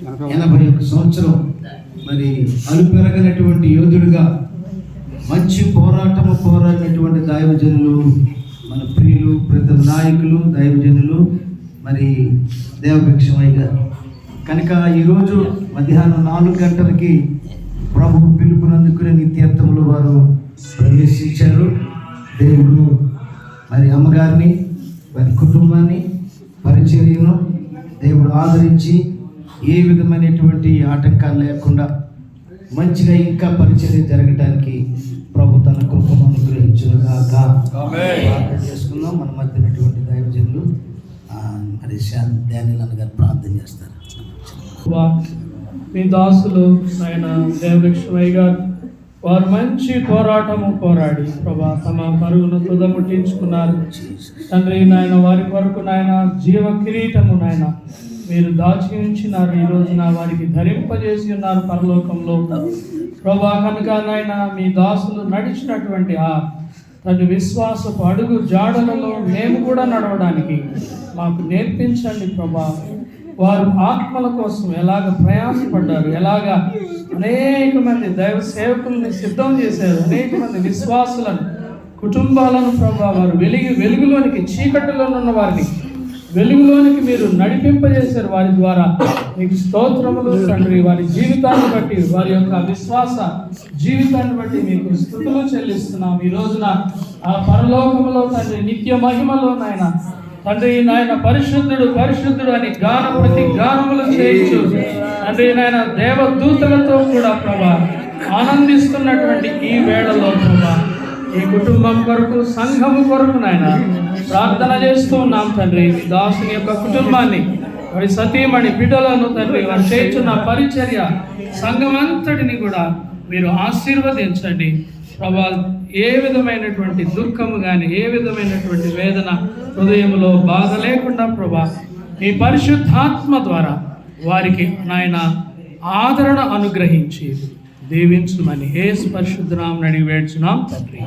81 సంవత్సరం మరి అలుపెరగనటువంటి యోధుడిగా మంచి పోరాడినటువంటి దైవజనులు, మన ప్రియులు, ప్రతి నాయకులు, దైవజనులు మరి దేవభిక్షమయ్య గారు. కనుక ఈరోజు మధ్యాహ్నం 4 గంటలకి ప్రభు పిలుపునందుకునే నిత్యత్వంలో వారు ప్రవేశించారు. దేవుడు మరి అమ్మగారిని, వారి కుటుంబాన్ని, పరిచర్యను దేవుడు ఆదరించి ఏ విధమైనటువంటి ఆటంకాలు లేకుండా మంచిగా ఇంకా పరిచర్య జరగడానికి ప్రభు తన కృపను అనుగ్రహించుగాక. ప్రార్థన చేసుకుందాం. మన మధ్యనటువంటి దైవజనులు మరి డానియల్ అన్న గారు ప్రార్థన చేస్తారు. మీ దాసులు ఆయన దేవభిక్షమయ్య గారు వారు మంచి పోరాడి ప్రభా తమ పరుగును తుదముట్టించుకున్నారు తండ్రి. నాయన వారి కొరకు నాయన జీవ కిరీటము నాయన మీరు దాచి ఉంచినారు. ఈ రోజున వారికి ధరింపజేసి ఉన్నారు పరలోకంలో ప్రభా. కనుక నాయన మీ దాసులు నడిచినటువంటి ఆ తండ్రి విశ్వాసపు అడుగు జాడలలో మేము కూడా నడవడానికి మాకు నేర్పించండి ప్రభా. వారు ఆత్మల కోసం ఎలాగ ప్రయాసపడ్డారు, ఎలాగ అనేక మంది దైవ సేవకుల్ని సిద్ధం చేశారు, అనేక మంది విశ్వాసులను, కుటుంబాలను ప్రభా వారు వెలుగులోనికి, చీకటిలో ఉన్న వారిని వెలుగులోనికి మీరు నడిపింపజేశారు. వారి ద్వారా మీకు స్తోత్రములు తండ్రి. వారి జీవితాన్ని బట్టి, వారి యొక్క విశ్వాస జీవితాన్ని బట్టి మీకు స్తుతులు చెల్లిస్తున్నాం. ఈ రోజున ఆ పరలోకములో తండ్రి నిత్య మహిమలో నాయన తండ్రి నాయన పరిశుద్ధుడు అని ప్రతి గానములు చేయొచ్చు తండ్రి నాయన దేవదూతలతో కూడా ప్రభా ఆనందిస్తున్నటువంటి ఈ వేళలో ప్రభా ఈ కుటుంబం కొరకు, సంఘము కొరకు నాయన ప్రార్థన చేస్తూ ఉన్నాం తండ్రి. దాసుని యొక్క కుటుంబాన్ని, వారి సతీమణి బిడ్డలను తండ్రి, వారు చేస్తున్న పరిచర్య సంఘమంతటిని కూడా మీరు ఆశీర్వదించండి ప్రభా. ఏ విధమైనటువంటి దుఃఖము కానీ, ఏ విధమైనటువంటి వేదన, హృదయంలో బాధ లేకుండా ప్రభా మీ పరిశుద్ధాత్మ ద్వారా వారికి నాయన ఆదరణ అనుగ్రహించి దీవించుమని యేసు పరిశుద్ధ నామమున అడిగి వేడుచున్నాం తండ్రి.